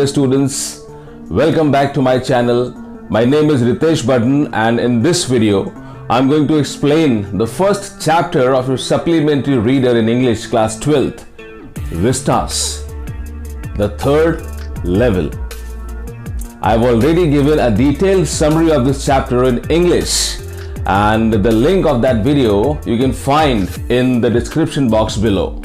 students, welcome back to my channel. My name is Ritesh Button, and in this video I'm going to explain the first chapter of your supplementary reader in English class 12th, Vistas, the third level. I've already given a detailed summary of this chapter in English, and the link of that video you can find in the description box below.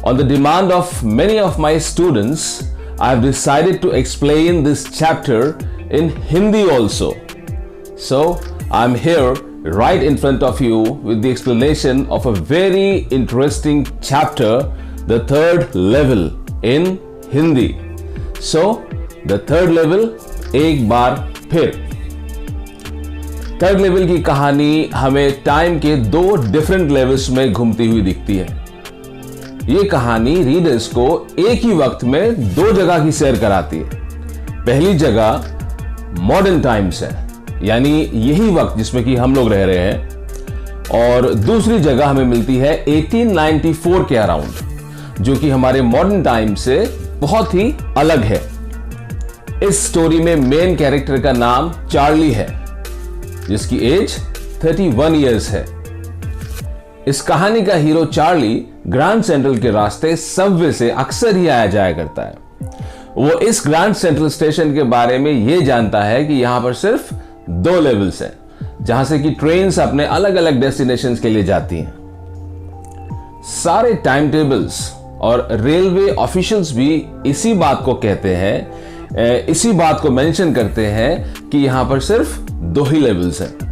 On the demand of many of my students, I have decided to explain this chapter in Hindi also. So I'm here right in front of you with the explanation of a very interesting chapter, the third level in Hindi. So the third level, एक बार फिर third level की कहानी हमें time के दो different levels में घूमती हुई दिखती है। ये कहानी रीडर्स को एक ही वक्त में दो जगह की सैर कराती है। पहली जगह मॉडर्न टाइम्स है, यानी यही वक्त जिसमें कि हम लोग रह रहे हैं, और दूसरी जगह हमें मिलती है 1894 के अराउंड, जो कि हमारे मॉडर्न टाइम से बहुत ही अलग है। इस स्टोरी में मेन कैरेक्टर का नाम चार्ली है, जिसकी एज 31 इयर्स है। इस कहानी का हीरो चार्ली ग्रैंड सेंट्रल के रास्ते सबवे से अक्सर ही आया जाया करता है। वो इस ग्रैंड सेंट्रल स्टेशन के बारे में ये जानता है कि यहां पर सिर्फ दो लेवल्स हैं, जहां से कि ट्रेन्स अपने अलग अलग डेस्टिनेशंस के लिए जाती हैं। सारे टाइम टेबल्स और रेलवे ऑफिशियल्स भी इसी बात को कहते हैं, इसी बात को मेंशन करते हैं कि यहां पर सिर्फ दो ही लेवल्स हैं।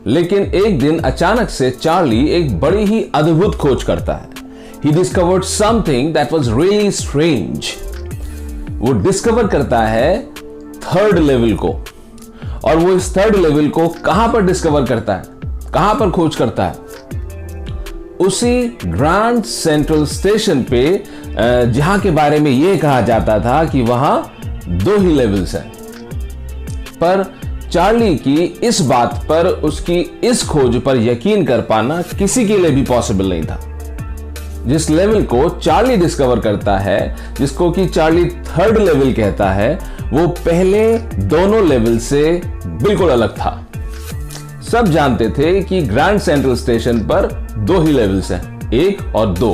लेकिन एक दिन अचानक से चार्ली एक बड़ी ही अद्भुत खोज करता है। He discovered something that was really strange. वो डिस्कवर करता है थर्ड लेवल को, और वो इस थर्ड लेवल को कहां पर डिस्कवर करता है, कहां पर खोज करता है? उसी ग्रैंड सेंट्रल स्टेशन पे, जहां के बारे में यह कहा जाता था कि वहां दो ही लेवल्स हैं। पर चार्ली की इस बात पर, उसकी इस खोज पर यकीन कर पाना किसी के लिए भी पॉसिबल नहीं था। जिस लेवल को चार्ली डिस्कवर करता है, जिसको कि चार्ली थर्ड लेवल कहता है, वो पहले दोनों लेवल से बिल्कुल अलग था। सब जानते थे कि ग्रैंड सेंट्रल स्टेशन पर दो ही लेवल्स हैं, एक और दो,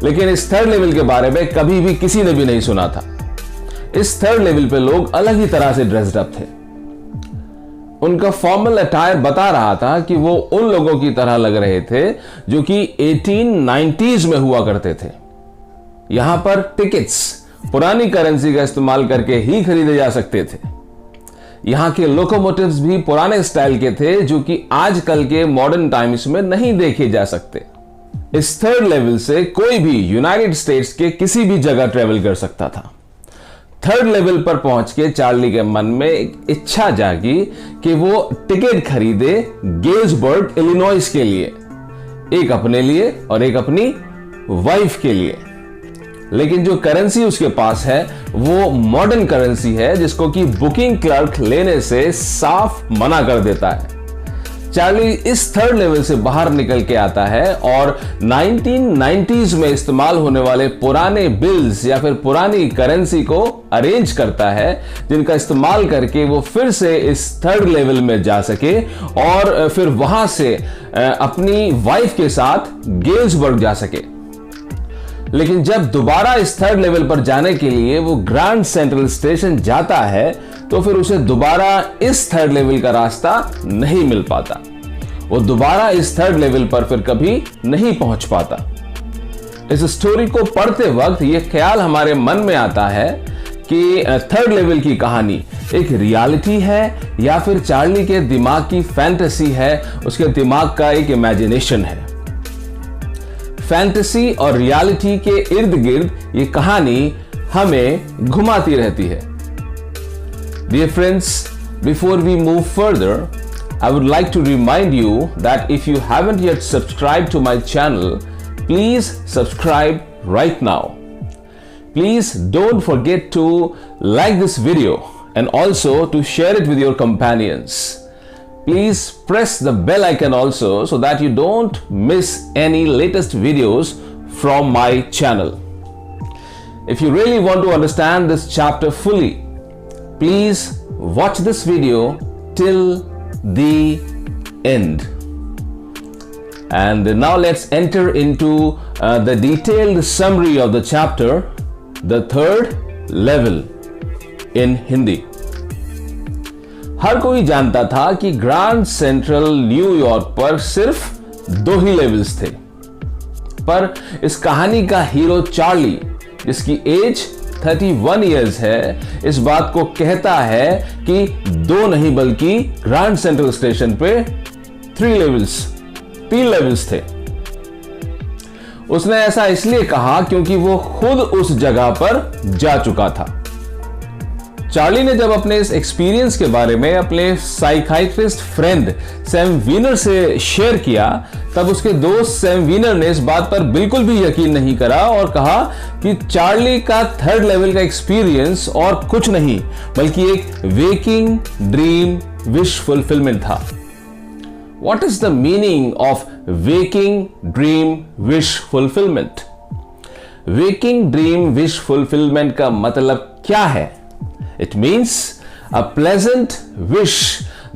लेकिन इस थर्ड लेवल के बारे में कभी भी किसी ने भी नहीं सुना था। इस थर्ड लेवल पे लोग अलग ही तरह से ड्रेस्ड अप थे। उनका फॉर्मल अटायर बता रहा था कि वो उन लोगों की तरह लग रहे थे जो कि 1890s में हुआ करते थे। यहां पर टिकट्स पुरानी करेंसी का इस्तेमाल करके ही खरीदे जा सकते थे। यहां के लोकोमोटिव्स भी पुराने स्टाइल के थे, जो कि आजकल के मॉडर्न टाइम्स में नहीं देखे जा सकते। इस थर्ड लेवल से कोई भी यूनाइटेड स्टेट्स के किसी भी जगह ट्रेवल कर सकता था। थर्ड लेवल पर पहुंच के चार्ली के मन में एक इच्छा जागी कि वो टिकट खरीदे गेल्सबर्ग इलिनॉइस के लिए, एक अपने लिए और एक अपनी वाइफ के लिए। लेकिन जो करेंसी उसके पास है वो मॉडर्न करेंसी है, जिसको कि बुकिंग क्लर्क लेने से साफ मना कर देता है। चार्ली इस थर्ड लेवल से बाहर निकल के आता है और 1990s में इस्तेमाल होने वाले पुराने बिल्स या फिर पुरानी करेंसी को अरेंज करता है, जिनका इस्तेमाल करके वो फिर से इस थर्ड लेवल में जा सके और फिर वहां से अपनी वाइफ के साथ गेल्सबर्ग जा सके। लेकिन जब दोबारा इस थर्ड लेवल पर जाने के लिए वो ग्रैंड सेंट्रल स्टेशन जाता है, तो फिर उसे दोबारा इस थर्ड लेवल का रास्ता नहीं मिल पाता। वो दोबारा इस थर्ड लेवल पर फिर कभी नहीं पहुंच पाता। इस स्टोरी को पढ़ते वक्त यह ख्याल हमारे मन में आता है कि थर्ड लेवल की कहानी एक रियलिटी है या फिर चार्ली के दिमाग की फैंटेसी है, उसके दिमाग का एक इमेजिनेशन है। फैंटेसी और रियलिटी के इर्द गिर्द ये कहानी हमें घुमाती रहती है। Dear friends, before we move further, I would like to remind you that if you haven't yet subscribed to my channel, please subscribe right now. Please don't forget to like this video and also to share it with your companions. Please press the bell icon also so that you don't miss any latest videos from my channel. If you really want to understand this chapter fully, please watch this video till the end. And now let's enter into the detailed summary of the chapter, the third level in Hindi. हर कोई जानता था कि grand central New York पर सिर्फ 2 ही levels थे, पर इस कहानी का हीरो चार्ली, जिसकी एज 31 इयर्स है, इस बात को कहता है कि 2 नहीं बल्कि ग्रैंड सेंट्रल स्टेशन पे 3 लेवल्स थे। उसने ऐसा इसलिए कहा क्योंकि वो खुद उस जगह पर जा चुका था। चार्ली ने जब अपने इस एक्सपीरियंस के बारे में अपने साइकियाट्रिस्ट फ्रेंड सैम वीनर से शेयर किया, तब उसके दोस्त सैम वीनर ने इस बात पर बिल्कुल भी यकीन नहीं करा और कहा कि चार्ली का 3rd लेवल का एक्सपीरियंस और कुछ नहीं बल्कि एक वेकिंग ड्रीम विश फुलफिलमेंट था। What is the meaning of waking dream wish fulfillment? Waking dream wish fulfillment का मतलब क्या है? It means a pleasant wish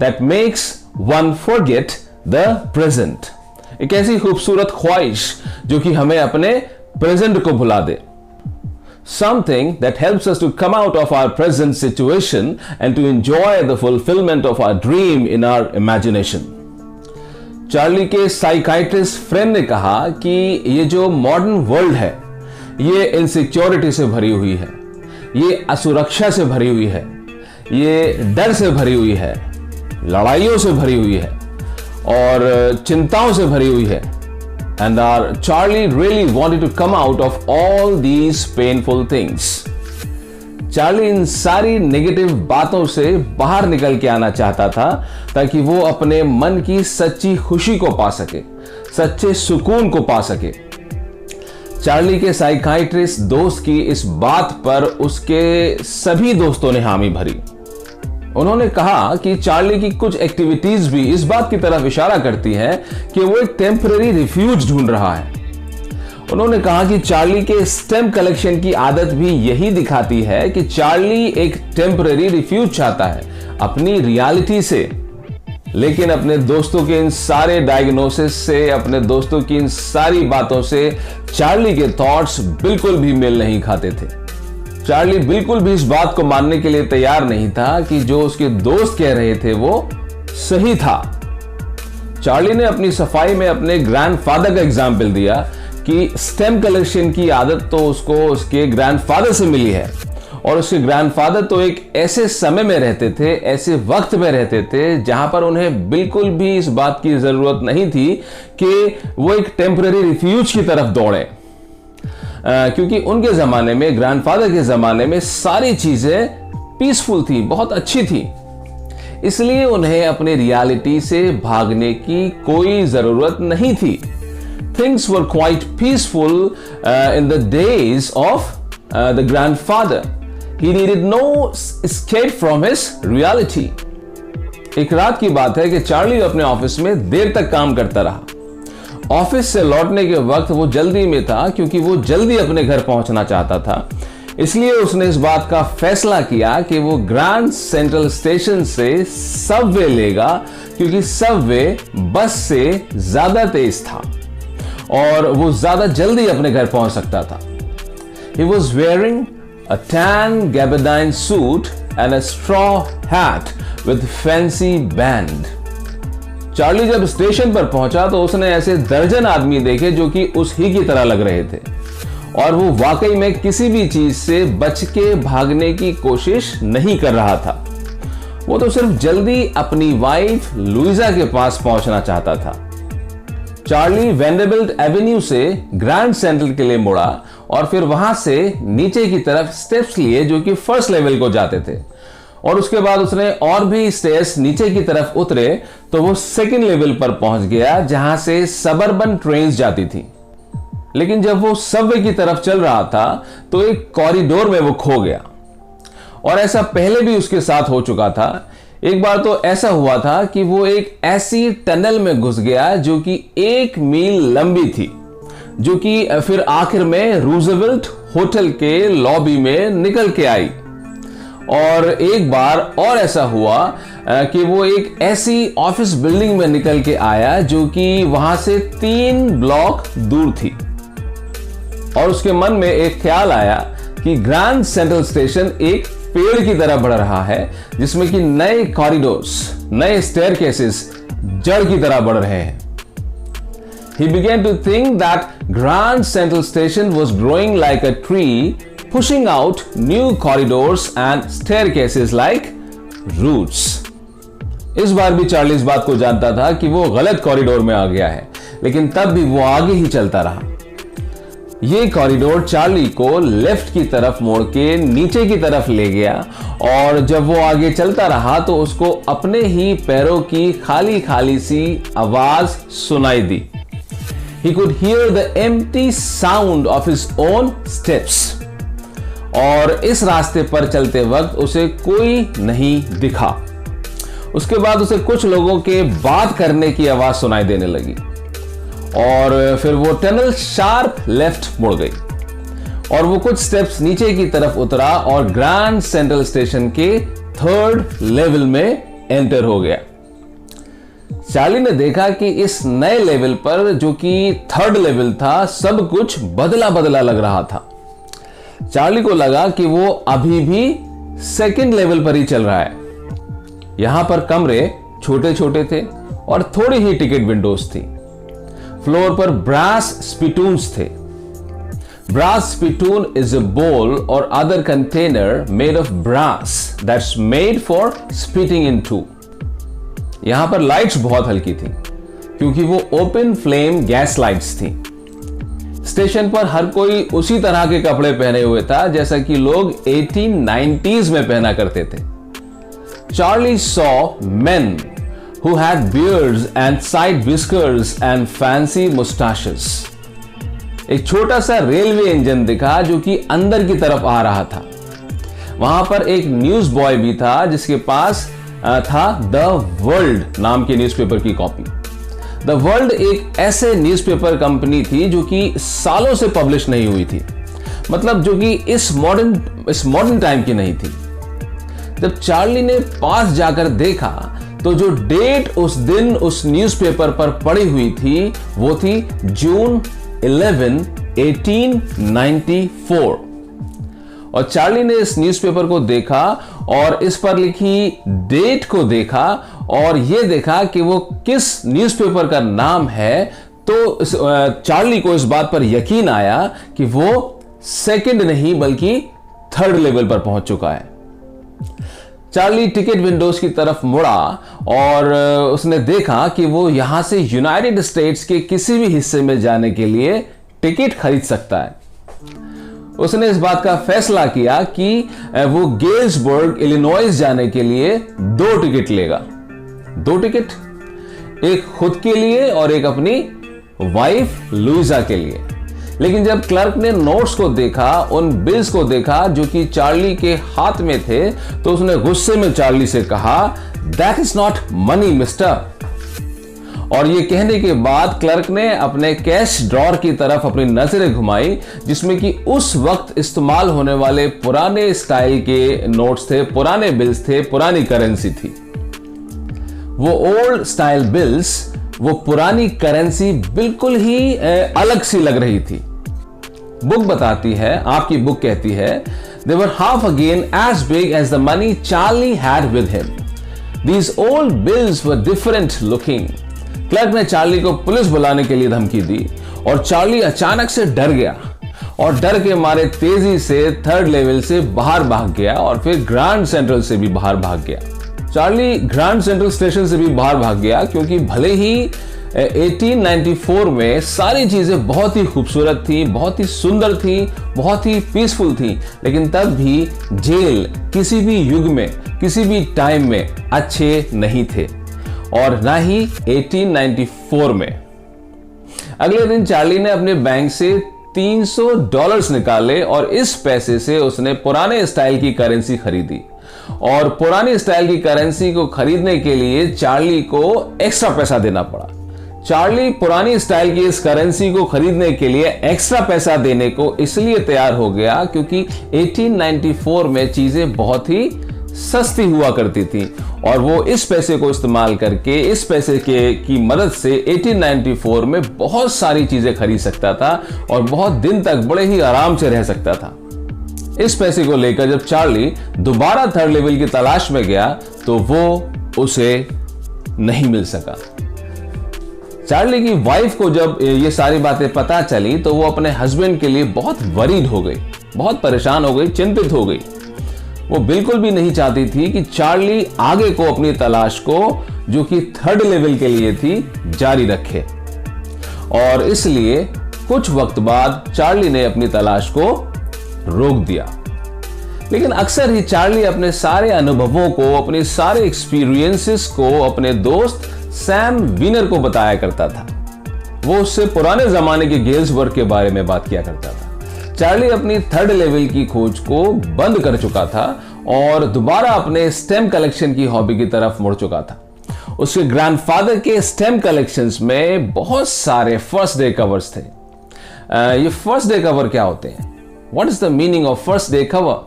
that makes one forget the present. एक ऐसी खूबसूरत ख्वाहिश जो कि हमें अपने प्रेजेंट को भुला दे. Something that helps us to come out of our present situation and to enjoy the fulfillment of our dream in our imagination. Charlie के साइकियाट्रिस्ट फ्रेंड ने कहा कि ये जो मॉडर्न वर्ल्ड है, ये इनसिक्योरिटी से भरी हुई है, ये असुरक्षा से भरी हुई है, ये डर से भरी हुई है, लड़ाइयों से भरी हुई है और चिंताओं से भरी हुई है। And our Charlie really wanted to come out of all these painful things. Charlie इन सारी नेगेटिव बातों से बाहर निकल के आना चाहता था ताकि वो अपने मन की सच्ची खुशी को पा सके, सच्चे सुकून को पा सके। चार्ली के साइकियाट्रिस्ट दोस्त की इस बात पर उसके सभी दोस्तों ने हामी भरी। उन्होंने कहा कि चार्ली की कुछ एक्टिविटीज भी इस बात की तरफ इशारा करती हैं कि वो एक टेम्पररी रिफ्यूज ढूंढ रहा है। उन्होंने कहा कि चार्ली के स्टेम कलेक्शन की आदत भी यही दिखाती है कि चार्ली एक टेम्पररी रिफ्यूज चाहता है अपनी रियलिटी से, लेकिन अपने दोस्तों के इन सारे डायग्नोसिस से, अपने दोस्तों की इन सारी बातों से चार्ली के थॉट्स बिल्कुल भी मेल नहीं खाते थे। चार्ली बिल्कुल भी इस बात को मानने के लिए तैयार नहीं था कि जो उसके दोस्त कह रहे थे वो सही था। चार्ली ने अपनी सफाई में अपने ग्रैंडफादर का एग्जाम्पल दिया कि स्टेम कलेक्शन की आदत तो उसको उसके ग्रैंडफादर से मिली है और उसके ग्रैंडफादर तो एक ऐसे समय में रहते थे, ऐसे वक्त में रहते थे जहां पर उन्हें बिल्कुल भी इस बात की जरूरत नहीं थी कि वो एक टेम्पररी रिफ्यूज की तरफ दौड़े, क्योंकि उनके जमाने में, ग्रैंडफादर के जमाने में सारी चीजें पीसफुल थी, बहुत अच्छी थी। इसलिए उन्हें अपने रियलिटी से भागने की कोई जरूरत नहीं थी। Things were quite peaceful in the days of the grandfather. He needed no escape from his reality. एक रात की बात है कि चार्ली अपने ऑफिस में देर तक काम करता रहा। ऑफिस से लौटने के वक्त वो जल्दी में था क्योंकि वो जल्दी अपने घर पहुंचना चाहता था। इसलिए उसने इस बात का फैसला किया कि वो ग्रैंड सेंट्रल स्टेशन से सबवे लेगा, क्योंकि सबवे बस से ज्यादा तेज था और वो ज्यादा जल्दी अपने घर पहुंच सकता था। He was wearing a tan gabardine suit and a straw hat with fancy band. Charlie जब स्टेशन पर पहुंचा तो उसने ऐसे दर्जन आदमी देखे जो कि उस ही की तरह लग रहे थे और वो वाकई में किसी भी चीज से बच के भागने की कोशिश नहीं कर रहा था। वो तो सिर्फ जल्दी अपनी वाइफ लुइजा के पास पहुंचना चाहता था। चार्ली वेंडरबिल्ट एवेन्यू से ग्रैंड सेंट्रल के लिए मुड़ा और फिर वहां से नीचे की तरफ स्टेप्स लिए जो कि 1st लेवल को जाते थे, और उसके बाद उसने और भी स्टेयर्स नीचे की तरफ उतरे तो वो 2nd लेवल पर पहुंच गया जहां से सबअर्बन ट्रेन्स जाती थी। लेकिन जब वो सबवे की तरफ चल रहा था तो एक कॉरिडोर में वो खो गया, और ऐसा पहले भी उसके साथ हो चुका था। एक बार तो ऐसा हुआ था कि वो एक ऐसी टनल में घुस गया जो कि 1 मील लंबी थी। जो कि फिर आखिर में रूजवेल्ट होटल के लॉबी में निकल के आई। और एक बार और ऐसा हुआ कि वो एक ऐसी ऑफिस बिल्डिंग में निकल के आया जो कि वहां से 3 ब्लॉक दूर थी, और उसके मन में एक ख्याल आया कि ग्रैंड सेंट्रल स्टेशन एक पेड़ की तरह बढ़ रहा है, जिसमें कि नए कॉरिडोर्स, नए स्टेयरकेसेस जड़ की तरह बढ़ रहे हैं। He began to think that Grand Central Station was growing like a tree, pushing out new corridors and staircases like roots. इस बार भी चार्ली इस बात को जानता था कि वो गलत कॉरिडोर में आ गया है, लेकिन तब भी वो आगे ही चलता रहा। ये कॉरिडोर चार्ली को लेफ्ट की तरफ मोड़ के नीचे की तरफ ले गया, और जब वो आगे चलता रहा तो उसको अपने ही पैरों की खाली खाली सी आवाज सुनाई दी। He could hear the empty sound of his own steps. और इस रास्ते पर चलते वक्त उसे कोई नहीं दिखा। उसके बाद उसे कुछ लोगों के बात करने की आवाज सुनाई देने लगी, और फिर वो टनल शार्प लेफ्ट मुड़ गई, और वो कुछ स्टेप्स नीचे की तरफ उतरा और ग्रैंड सेंट्रल स्टेशन के 3rd लेवल में एंटर हो गया। चार्ली ने देखा कि इस नए लेवल पर, जो कि 3rd लेवल था, सब कुछ बदला बदला लग रहा था। चार्ली को लगा कि वो अभी भी 2nd लेवल पर ही चल रहा है। यहां पर कमरे छोटे छोटे थे और थोड़ी ही टिकट विंडोज थी। फ्लोर पर ब्रास स्पिटून्स थे। Brass spittoon is a bowl or other container made of brass that's made for spitting into. यहां पर लाइट्स बहुत हल्की थी, क्योंकि वो ओपन फ्लेम गैस लाइट्स थी। स्टेशन पर हर कोई उसी तरह के कपड़े पहने हुए था जैसा कि लोग 1890s में पहना करते थे। Charlie saw men who had beards and side whiskers and fancy mustaches. एक छोटा सा रेलवे इंजन दिखा जो कि अंदर की तरफ आ रहा था। वहां पर एक न्यूज बॉय भी था जिसके पास था द वर्ल्ड नाम के न्यूज़पेपर की कॉपी। द वर्ल्ड एक ऐसे न्यूज़पेपर कंपनी थी जो कि सालों से पब्लिश नहीं हुई थी, मतलब जो कि इस मॉडर्न टाइम की नहीं थी। जब चार्ली ने पास जाकर देखा तो जो डेट उस दिन उस न्यूज़पेपर पर पड़ी हुई थी वो थी जून 11, 1894। और चार्ली ने इस न्यूज़पेपर को देखा और इस पर लिखी डेट को देखा और यह देखा कि वो किस न्यूज़पेपर का नाम है, तो चार्ली को इस बात पर यकीन आया कि वो 2nd नहीं बल्कि 3rd लेवल पर पहुंच चुका है। चार्ली टिकट विंडोज की तरफ मुड़ा और उसने देखा कि वो यहां से यूनाइटेड स्टेट्स के किसी भी हिस्से में जाने के लिए टिकट खरीद सकता है। उसने इस बात का फैसला किया कि वो गेल्सबर्ग इलिनॉइस जाने के लिए 2 टिकट लेगा। 2 टिकट, एक खुद के लिए और एक अपनी वाइफ लुइजा के लिए। लेकिन जब क्लर्क ने नोट्स को देखा, उन बिल्स को देखा जो कि चार्ली के हाथ में थे, तो उसने गुस्से में चार्ली से कहा, that is not money mister. और ये कहने के बाद क्लर्क ने अपने कैश ड्रॉर की तरफ अपनी नजरें घुमाई, जिसमें कि उस वक्त इस्तेमाल होने वाले पुराने स्टाइल के नोट्स थे, पुराने बिल्स थे, पुरानी करेंसी थी। वो ओल्ड स्टाइल बिल्स, वो पुरानी करेंसी बिल्कुल ही अलग सी लग रही थी। बुक बताती है, आपकी बुक कहती है, they were half again as big as the money Charlie had with him. These old bills were different looking. Clerk ने चार्ली को पुलिस बुलाने के लिए धमकी दी और चार्ली अचानक से डर गया और डर के मारे तेजी से 3rd लेवल से बाहर भाग गया और फिर ग्रैंड सेंट्रल से भी बाहर भाग गया। चार्ली ग्रैंड सेंट्रल स्टेशन से भी बाहर भाग गया क्योंकि भले ही 1894 में सारी चीजें बहुत ही खूबसूरत थी, बहुत ही सुंदर थी, बहुत ही पीसफुल थी, लेकिन तब भी जेल किसी भी युग में, किसी भी टाइम में अच्छे नहीं थे, और ना ही 1894 में। अगले दिन चार्ली ने अपने बैंक से $300 निकाले और इस पैसे से उसने पुराने स्टाइल की करेंसी खरीदी। और पुरानी स्टाइल की करेंसी को खरीदने के लिए चार्ली को एक्स्ट्रा पैसा देना पड़ा। चार्ली पुरानी स्टाइल की इस करेंसी को खरीदने के लिए एक्स्ट्रा पैसा देने को इसलिए तैयार हो गया क्योंकि 1894 में चीजें बहुत ही सस्ती हुआ करती थी और वो इस पैसे को इस्तेमाल करके, इस पैसे की मदद से 1894 में बहुत सारी चीजें खरीद सकता था और बहुत दिन तक बड़े ही आराम से रह सकता था। इस पैसे को लेकर जब चार्ली दोबारा थर्ड लेवल की तलाश में गया तो वो उसे नहीं मिल सका। चार्ली की वाइफ को जब ये सारी बातें पता चली तो वो अपने हस्बैंड के लिए बहुत वरीड हो गई, बहुत परेशान हो गई, चिंतित हो गई। वो बिल्कुल भी नहीं चाहती थी कि चार्ली आगे को अपनी तलाश को, जो कि थर्ड लेवल के लिए थी, जारी रखे और इसलिए कुछ वक्त बाद चार्ली ने अपनी तलाश को रोक दिया। लेकिन अक्सर ही चार्ली अपने सारे अनुभवों को, अपने सारे एक्सपीरियंसेस को अपने दोस्त सैम वीनर को बताया करता था। वो उससे पुराने जमाने के गेल्सबर्ग के बारे में बात किया करता था। चार्ली अपनी थर्ड लेवल की खोज को बंद कर चुका था और दोबारा अपने स्टेम कलेक्शन की हॉबी की तरफ मुड़ चुका था। उसके ग्रैंडफादर के स्टेम कलेक्शंस में बहुत सारे फर्स्ट डे कवर्स थे। ये फर्स्ट डे कवर क्या होते हैं? What is the meaning of first day cover?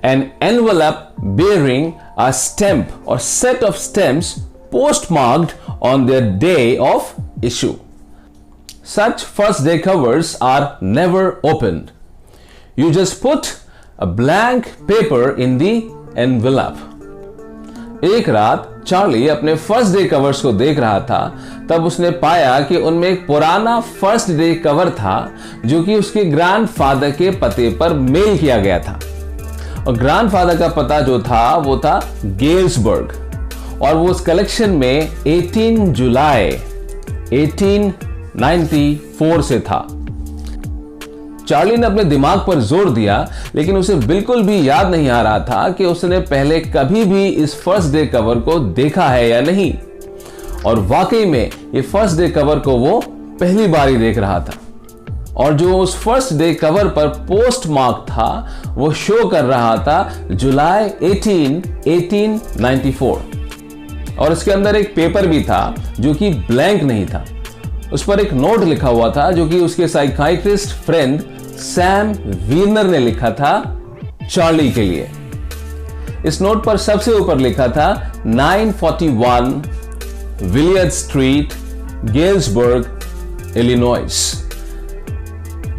An envelope bearing a stamp or set of stamps postmarked on their day of issue. Such first day covers are never opened. You just put a blank paper in the envelope. एक रात Charlie अपने first day covers को देख रहा था, तब उसने पाया कि उनमें एक पुराना फर्स्ट डे कवर था जो कि उसके ग्रैंडफादर के पते पर मेल किया गया था। और ग्रैंडफादर का पता जो था वो था गेल्सबर्ग और वो उस कलेक्शन में 18 जुलाई 1894 से था। चार्ली ने अपने दिमाग पर जोर दिया, लेकिन उसे बिल्कुल भी याद नहीं आ रहा था कि उसने पहले कभी भी इस फर्स्ट डे कवर को देखा है या नहीं। और वाकई में ये फर्स्ट डे कवर को वो पहली बार ही देख रहा था और जो उस फर्स्ट डे कवर पर पोस्ट मार्क था वो शो कर रहा था जुलाई 18, 1894 और इसके अंदर एक पेपर भी था जो कि ब्लैंक नहीं था। उस पर एक नोट लिखा हुआ था जो कि उसके साइकियाट्रिस्ट फ्रेंड सैम वीनर ने लिखा था चार्ली के लिए। इस नोट पर सबसे ऊपर लिखा था 941 Willard Street, Galesburg, Illinois.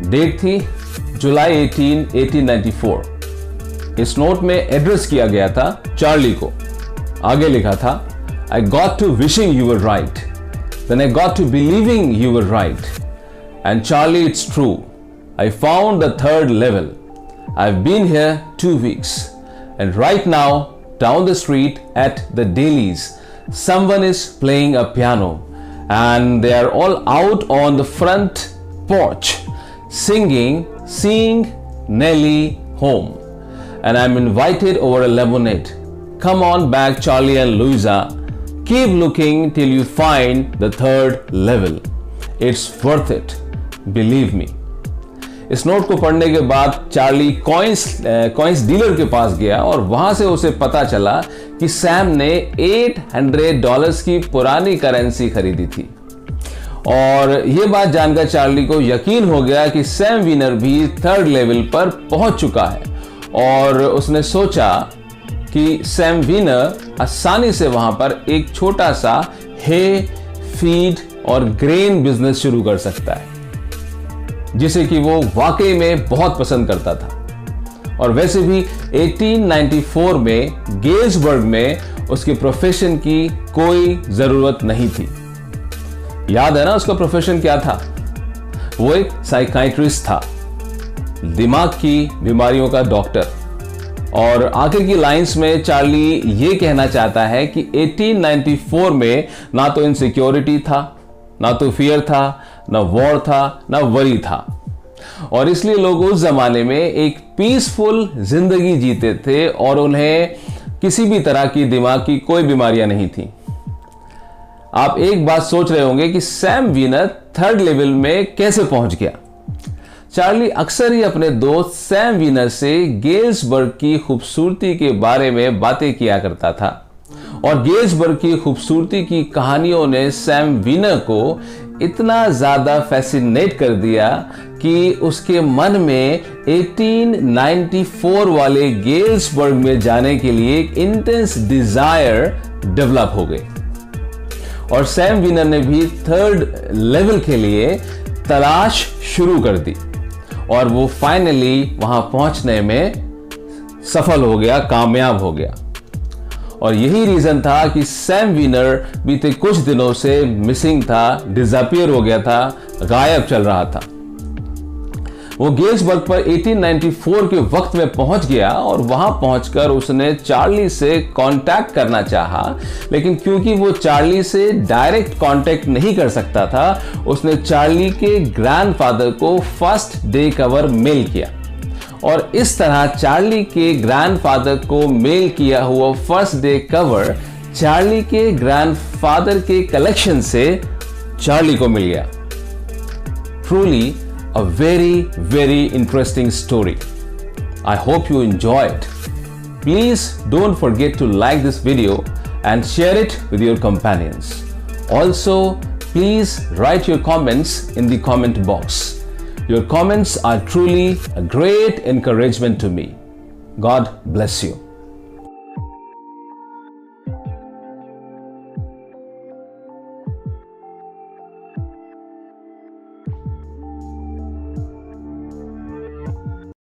Date थी जुलाई 18, 1894। इस नोट में एड्रेस किया गया था चार्ली को। आगे लिखा था, I got to wishing you were right. Then I got to believing you were right. And Charlie, it's true. I found the third level. I've been here 2 weeks. And right now, down the street at the Dailies, someone is playing a piano. And they are all out on the front porch, singing, Seeing Nellie Home. And I'm invited over a lemonade. Come on back, Charlie and Louisa. Keep looking till you find the third level. It's worth it. Believe me. इस note को पढ़ने के बाद Charlie coins dealer के पास गया और वहां से उसे पता चला कि सैम ने $800 की पुरानी करेंसी खरीदी थी। और यह बात जानकर चार्ली को यकीन हो गया कि सैम वीनर भी थर्ड लेवल पर पहुंच चुका है और उसने सोचा कि सैम वीनर आसानी से वहां पर एक छोटा सा हे, फीड और ग्रेन बिजनेस शुरू कर सकता है, जिसे कि वो वाकई में बहुत पसंद करता था। और वैसे भी 1894 में गेल्सबर्ग में उसके प्रोफेशन की कोई जरूरत नहीं थी। याद है ना उसका प्रोफेशन क्या था? वो एक साइकियाट्रिस्ट था, दिमाग की बीमारियों का डॉक्टर। और आगे की लाइंस में चार्ली ये कहना चाहता है कि 1894 में ना तो इनसिक्योरिटी था, ना तो फियर था, ना वॉर था, ना वरी था और इसलिए लोग उस जमाने में एक पीसफुल जिंदगी जीते थे और उन्हें किसी भी तरह की दिमाग की कोई बीमारियां नहीं थी। आप एक बात सोच रहे होंगे कि सैम वीनर थर्ड लेवल में कैसे पहुंच गया। चार्ली अक्सर ही अपने दोस्त सैम वीनर से गेल्सबर्ग की खूबसूरती के बारे में बातें किया करता था और गेल्सबर्ग की खूबसूरती की कहानियों ने सैम वीनर को इतना ज़्यादा फैसिनेट कर दिया कि उसके मन में 1894 वाले गेल्सबर्ग में जाने के लिए एक इंटेंस डिजायर डेवलप हो गई और सैम वीनर ने भी थर्ड लेवल के लिए तलाश शुरू कर दी और वो फाइनली वहां पहुंचने में सफल हो गया, कामयाब हो गया। और यही रीजन था कि सैम वीनर बीते कुछ दिनों से मिसिंग था, डिसअपीयर हो गया था, गायब चल रहा था। वो गेल्सबर्ग पर 1894 के वक्त में पहुंच गया और वहां पहुंचकर उसने चार्ली से कांटेक्ट करना चाहा, लेकिन क्योंकि वो चार्ली से डायरेक्ट कांटेक्ट नहीं कर सकता था, उसने चार्ली के ग्रैंडफादर को फर्स्ट डे कवर मेल किया और इस तरह चार्ली के ग्रैंडफादर को मेल किया हुआ फर्स्ट डे कवर चार्ली के ग्रैंडफादर के कलेक्शन से चार्ली को मिल गया। Truly a very interesting story. I hope you enjoy it. Please don't forget to like this video and share it with your companions. Also, please write your comments in the comment box. Your comments are truly a great encouragement to me. God bless you.